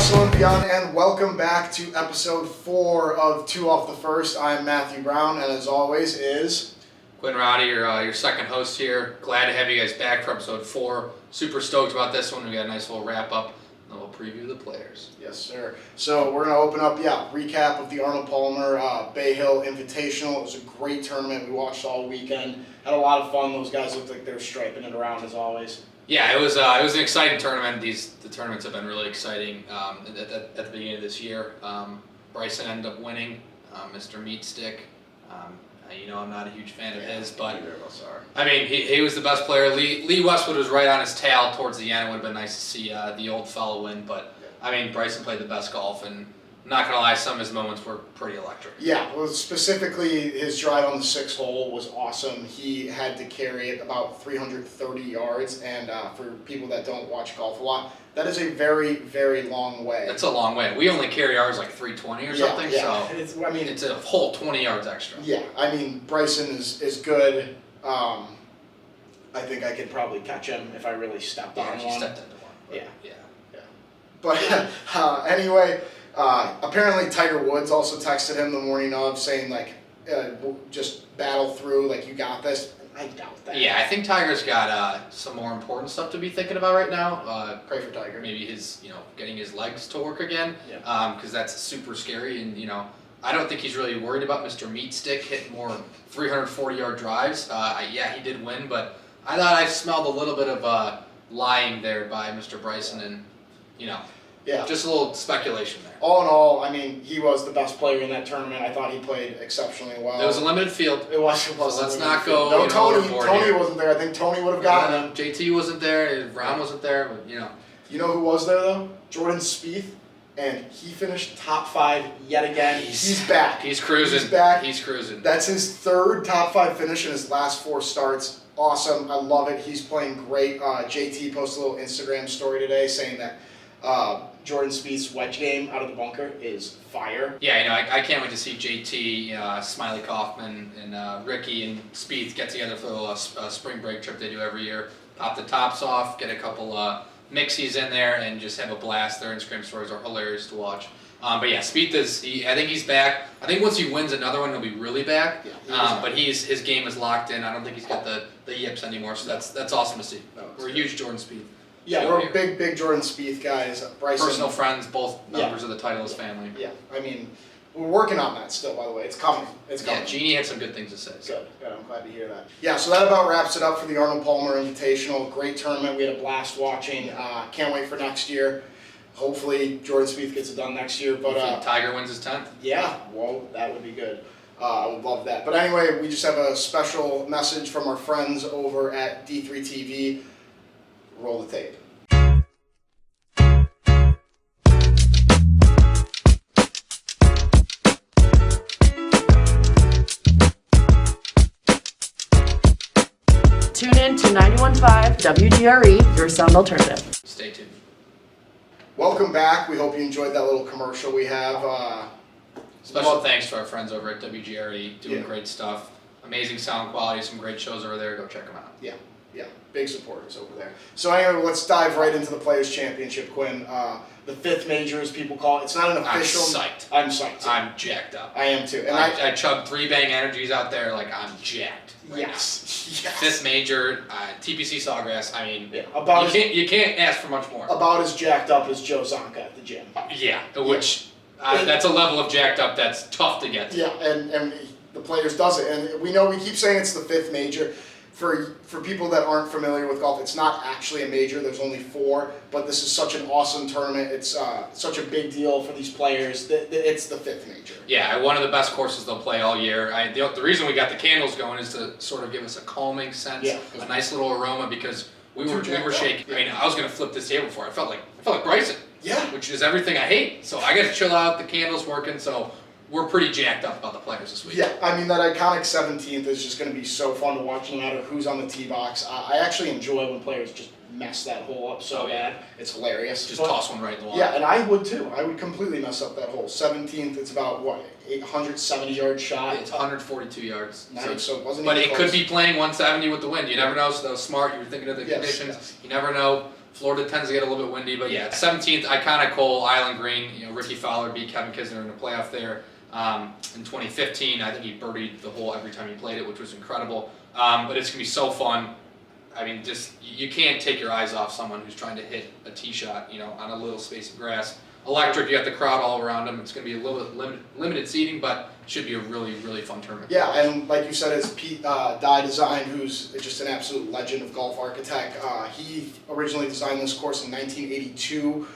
Hustle and Beyond, and welcome back to episode 4 of 2 Off the First. I'm Matthew Brown, and as always is... Quinn Rowdy, your second host here. Glad to have you guys back for episode 4. Super stoked about this one. We got a nice little wrap-up, and a little preview of the players. Yes, sir. So we're going to open up, recap of the Arnold Palmer Bay Hill Invitational. It was a great tournament. We watched all weekend. Had a lot of fun. Those guys looked like they were striping it around as always. Yeah, it was an exciting tournament. The tournaments have been really exciting at the beginning of this year. Bryson ended up winning, Mr. Meat Stick. I'm not a huge fan of his, but I mean, he was the best player. Lee Westwood was right on his tail towards the end. It would have been nice to see the old fellow win, but I mean, Bryson played the best golf, and I'm not gonna lie, some of his moments were pretty electric. Yeah, well, specifically his drive on the 6th hole was awesome. He had to carry it about 330 yards, and for people that don't watch golf a lot, that is a very, very long way. That's a long way. We only carry ours like 320 or something, so it's a whole 20 yards extra. Yeah, I mean, Bryson is good. I think I could probably catch him if I really stepped on one. He stepped into one. Yeah. But anyway, apparently Tiger Woods also texted him the morning of saying, just battle through, you got this. I doubt that. Yeah, I think Tiger's got some more important stuff to be thinking about right now. Pray for Tiger. Maybe his, getting his legs to work again, because that's super scary. And I don't think he's really worried about Mr. Meat Stick hitting more 340-yard drives. He did win, but I thought I smelled a little bit of lying there by Mr. Bryson, and just a little speculation there. All in all, I mean, he was the best player in that tournament. I thought he played exceptionally well. It was a limited field. It was. So let's not go. No, Tony wasn't there. I think Tony would have gotten him. JT wasn't there. Ron wasn't there. But You know who was there though? Jordan Spieth, and he finished top 5 yet again. He's back. He's cruising. He's back. He's cruising. That's his 3rd top 5 finish in his last 4 starts. Awesome. I love it. He's playing great. JT posted a little Instagram story today saying that Jordan Spieth's wedge game out of the bunker is fire. Yeah, I can't wait to see JT, Smiley Kaufman, and Ricky and Spieth get together for a spring break trip they do every year. Pop the tops off, get a couple mixies in there, and just have a blast. Their Instagram stories are hilarious to watch. But yeah, Spieth I think he's back. I think once he wins another one, he'll be really back. Yeah, but his game is locked in. I don't think he's got the yips anymore, so that's awesome to see. We're a huge Jordan Spieth. Yeah, we're big Jordan Spieth guys. Bryson, personal friends, both members of the Titleist family. Yeah, I mean, we're working on that still, by the way. It's coming. Yeah, Jeannie had some good things to say. So. Good. I'm glad to hear that. Yeah, so that about wraps it up for the Arnold Palmer Invitational. Great tournament. We had a blast watching. Can't wait for next year. Hopefully, Jordan Spieth gets it done next year. But Tiger wins his 10th. Yeah, well, that would be good. I would love that. But anyway, we just have a special message from our friends over at D3 TV. Roll the tape. Tune in to 91.5 WGRE, your sound alternative. Stay tuned. Welcome back. We hope you enjoyed that little commercial we have. Special thanks to our friends over at WGRE, doing great stuff. Amazing sound quality, some great shows over there. Go check them out. Yeah, big supporters over there. So anyway, let's dive right into the Players' Championship, Quinn. The 5th major, as people call it. It's not an official. I'm psyched. I'm psyched. Too. I'm jacked up. I am too. And I chugged 3 Bang Energies out there like I'm jacked. Yes. 5th major, TPC Sawgrass. I mean, you can't ask for much more. About as jacked up as Joe Zonka at the gym. Yeah, which that's a level of jacked up that's tough to get to. Yeah, and the Players does it, and we keep saying it's the 5th major. For people that aren't familiar with golf, it's not actually a major. There's only 4, but this is such an awesome tournament. It's such a big deal for these players. It's the 5th major. Yeah, one of the best courses they'll play all year. The reason we got the candles going is to sort of give us a calming sense, a nice little aroma, because we were shaking. I mean, I was going to flip this table before. I felt like Bryson. Yeah. Which is everything I hate. So I got to chill out. The candle's working. So we're pretty jacked up about the players this week. Yeah, I mean, that iconic 17th is just going to be so fun to watch no matter who's on the tee box. I actually enjoy when players just mess that hole up so bad. It's hilarious. Just toss one right in the water. Yeah, and I would too. I would completely mess up that hole. 17th, it's about, 870-yard shot? It's 142 yards. So it wasn't but even it close. could be playing 170 with the wind. You never know. So that was smart. You were thinking of the conditions. Yes. You never know. Florida tends to get a little bit windy, but yeah, 17th, iconic hole, Island Green. You know, Ricky Fowler beat Kevin Kisner in a playoff there in 2015. I think he birdied the hole every time he played it, which was incredible. But it's gonna be so fun. I mean, just you can't take your eyes off someone who's trying to hit a tee shot, you know, on a little space of grass. Electric, you got the crowd all around him. It's going to be a little bit limited seating, but it should be a really, really fun tournament. Yeah, and like you said, it's Pete Dye Design, who's just an absolute legend of golf architect. He originally designed this course in 1982.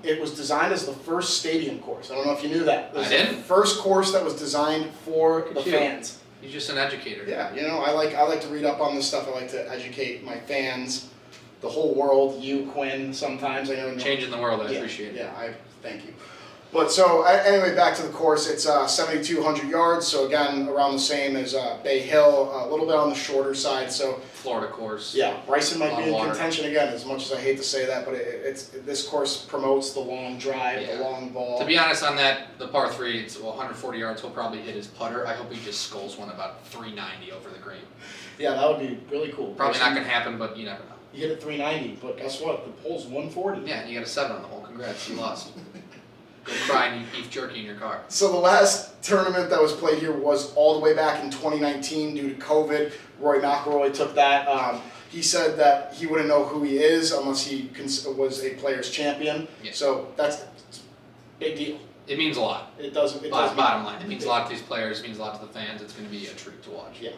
It was designed as the first stadium course. I don't know if you knew that. It was I didn't. the first course that was designed for the fans. He's just an educator. Yeah, you know, I like to read up on this stuff. I like to educate my fans, the whole world, you, Quinn, sometimes. I know. Changing the world, I appreciate it. Yeah, I thank you. But so, anyway, back to the course. It's 7,200 yards, so again, around the same as Bay Hill, a little bit on the shorter side. So Florida course. yeah, Bryson might be in water. contention again, as much as I hate to say that, but this course promotes the long drive, the long ball. To be honest, on that, the par 3, it's 140 yards. He'll probably hit his putter. I hope he just skulls one about 390 over the green. Yeah, that would be really cool. Probably not going to happen, but you never know. You hit it 390, but guess what? The pole's 140. Yeah, and you got a 7 on the hole. Congrats, you lost. Go cry and eat beef jerky in your car. So the last tournament that was played here was all the way back in 2019 due to COVID. Rory McIlroy took that. He said that he wouldn't know who he is unless he was a Players Champion. Yeah. So that's a big deal. It means a lot. It does. Bottom line, it means a lot to these players. It means a lot to the fans. It's going to be a treat to watch. Yeah.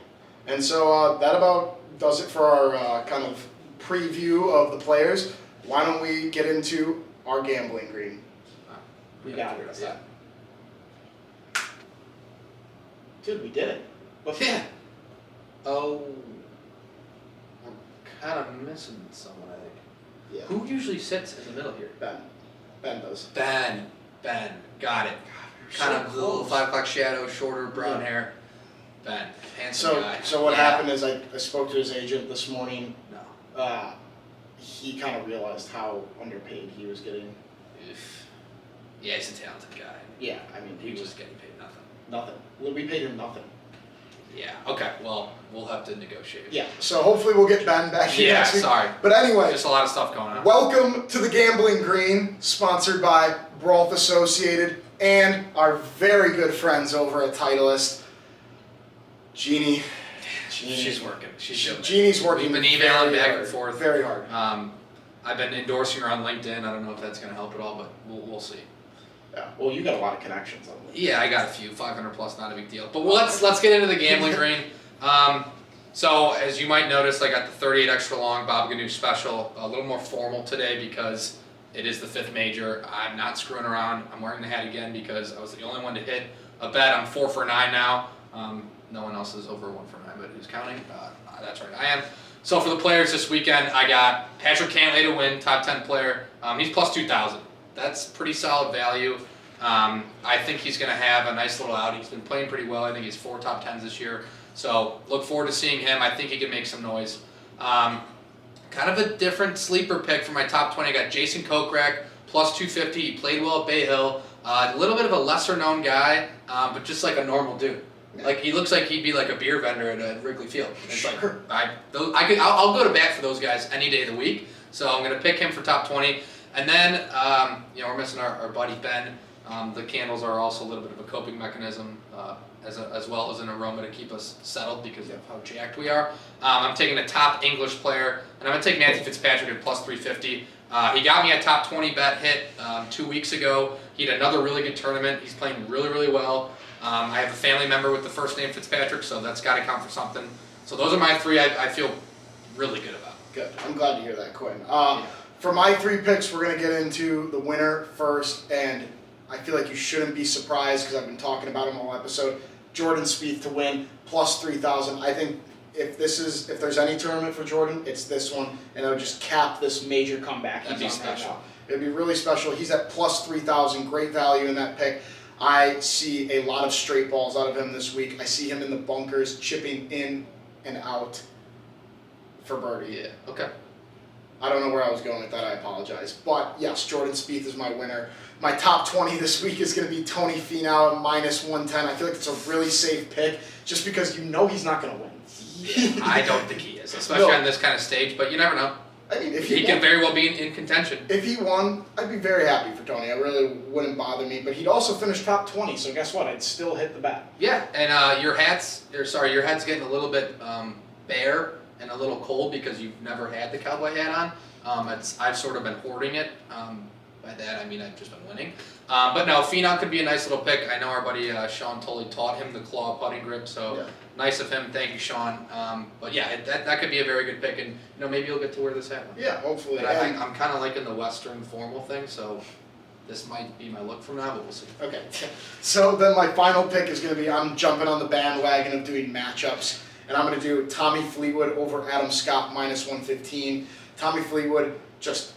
And so that about does it for our kind of preview of the players. Why don't we get into our gambling green? We got it. Yeah. Dude, we did it. Yeah. Oh. I'm kind of missing someone, I think. Yeah. Who usually sits in the middle here? Ben. Ben does. Ben. Got it. Kind of the little 5 o'clock shadow, shorter, brown hair. Ben. Handsome guy. So what happened is I spoke to his agent this morning. No. He kind of realized how underpaid he was getting. Yeah, he's a talented guy. Yeah, I mean, He was just getting paid nothing. nothing. We paid him nothing. Yeah, okay, well, we'll have to negotiate. Yeah, so hopefully we'll get Ben back here next week. Sorry. But anyway. Just a lot of stuff going on. Welcome to the Gambling Green, sponsored by Brawlf Associated and our very good friends over at Titleist. Jeannie. She's working. Jeannie's working. We've been emailing back and forth. Very hard. I've been endorsing her on LinkedIn. I don't know if that's going to help at all, but we'll see. Yeah. Well, you got a lot of connections on LinkedIn. Yeah, I got a few. 500 plus, not a big deal. But let's get into the gambling green. So as you might notice, I got the 38 extra long Bob Ganoush special. A little more formal today because it is the 5th major. I'm not screwing around. I'm wearing the hat again because I was the only one to hit a bet. I'm 4 for 9 now. No one else is over 1 for 9, but who's counting? That's right, I am. So for the players this weekend, I got Patrick Cantlay to win, top 10 player. He's plus 2,000. That's pretty solid value. I think he's going to have a nice little out. He's been playing pretty well. I think he's 4 top 10s this year. So look forward to seeing him. I think he can make some noise. Kind of a different sleeper pick for my top 20. I got Jason Kochrack, plus 250. He played well at Bay Hill. A little bit of a lesser known guy, but just like a normal dude. Like he looks like he'd be like a beer vendor at Wrigley Field. It's sure. I'll go to bat for those guys any day of the week. So I'm gonna pick him for top 20. And then we're missing our buddy Ben. The candles are also a little bit of a coping mechanism, as well as an aroma to keep us settled because of how jacked we are. I'm taking a top English player, and I'm gonna take Matthew Fitzpatrick at plus 350. He got me a top 20 bet hit 2 weeks ago. He had another really good tournament. He's playing really, really well. I have a family member with the first name Fitzpatrick, so that's got to count for something. So those are my 3 I feel really good about. Good. I'm glad to hear that, Quinn. For my 3 picks, we're going to get into the winner first, and I feel like you shouldn't be surprised because I've been talking about him all episode. Jordan Spieth to win, plus 3,000. I think if there's any tournament for Jordan, it's this one, and it'll just cap this major comeback. That'd be special. Right now. It'd be really special. He's at plus 3,000. Great value in that pick. I see a lot of straight balls out of him this week. I see him in the bunkers, chipping in and out for birdie. Yeah. Okay. I don't know where I was going with that. I apologize. But yes, Jordan Spieth is my winner. My top 20 this week is going to be Tony Finau at minus 110. I feel like it's a really safe pick just because you know he's not going to win. I don't think he is, especially on this kind of stage, but you never know. I mean, if he he could won, very well be in contention. if he won, I'd be very happy for Tony. It really wouldn't bother me. But he'd also finish top 20. So guess what? I'd still hit the bat. Yeah, and your head's getting a little bit bare and a little cold because you've never had the cowboy hat on. I've sort of been hoarding it. By that I mean I've just been winning. But no, Phenom could be a nice little pick. I know our buddy Sean Tully taught him the claw putting grip, so Yeah. nice of him. Thank you, Sean. But yeah, that could be a very good pick, and maybe you'll get to wear this hat one. Yeah, hopefully. But I'm kind of liking the Western formal thing, so this might be my look from now, but we'll see. Okay. So then my final pick is going to be, I'm jumping on the bandwagon of doing matchups, and I'm going to do Tommy Fleetwood over Adam Scott minus 115. Tommy Fleetwood, just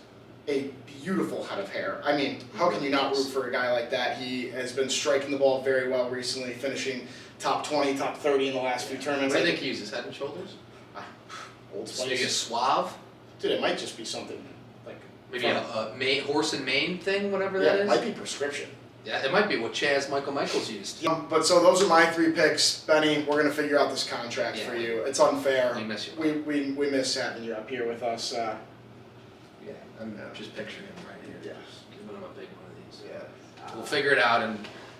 a beautiful head of hair. I mean, how can you not root for a guy like that? He has been striking the ball very well recently, finishing top 20, top 30 in the last few tournaments. What do you think he uses? Head and Shoulders? Old Maybe a Spice. Suave? Dude, it might just be something like... Maybe a horse and mane thing, whatever Yeah, that it is? might be prescription. Yeah, it might be what Michaels used. But so those are my 3 picks. Benny, we're going to figure out this contract Yeah. for you. It's unfair. We miss you. We miss having you up here with us. Yeah, I'm just picturing him right here. Yeah. Just giving him a big one of these. Yeah. We'll figure it out, and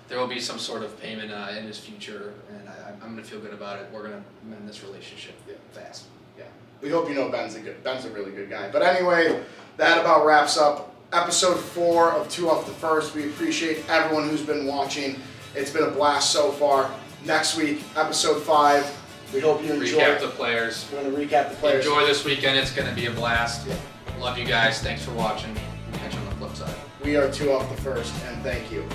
there will be some sort of payment in his future, and I'm going to feel good about it. We're going to mend this relationship fast. Yeah. We hope you know Ben's a really good guy. But anyway, that about wraps up episode 4 of 2 Off the First. We appreciate everyone who's been watching. It's been a blast so far. Next week, episode 5. We hope you enjoy. Recap the players. We're going to recap the players. Enjoy this weekend. It's going to be a blast. Yeah. Love you guys. Thanks for watching. Catch you on the flip side. We are 2 Off the First, and thank you.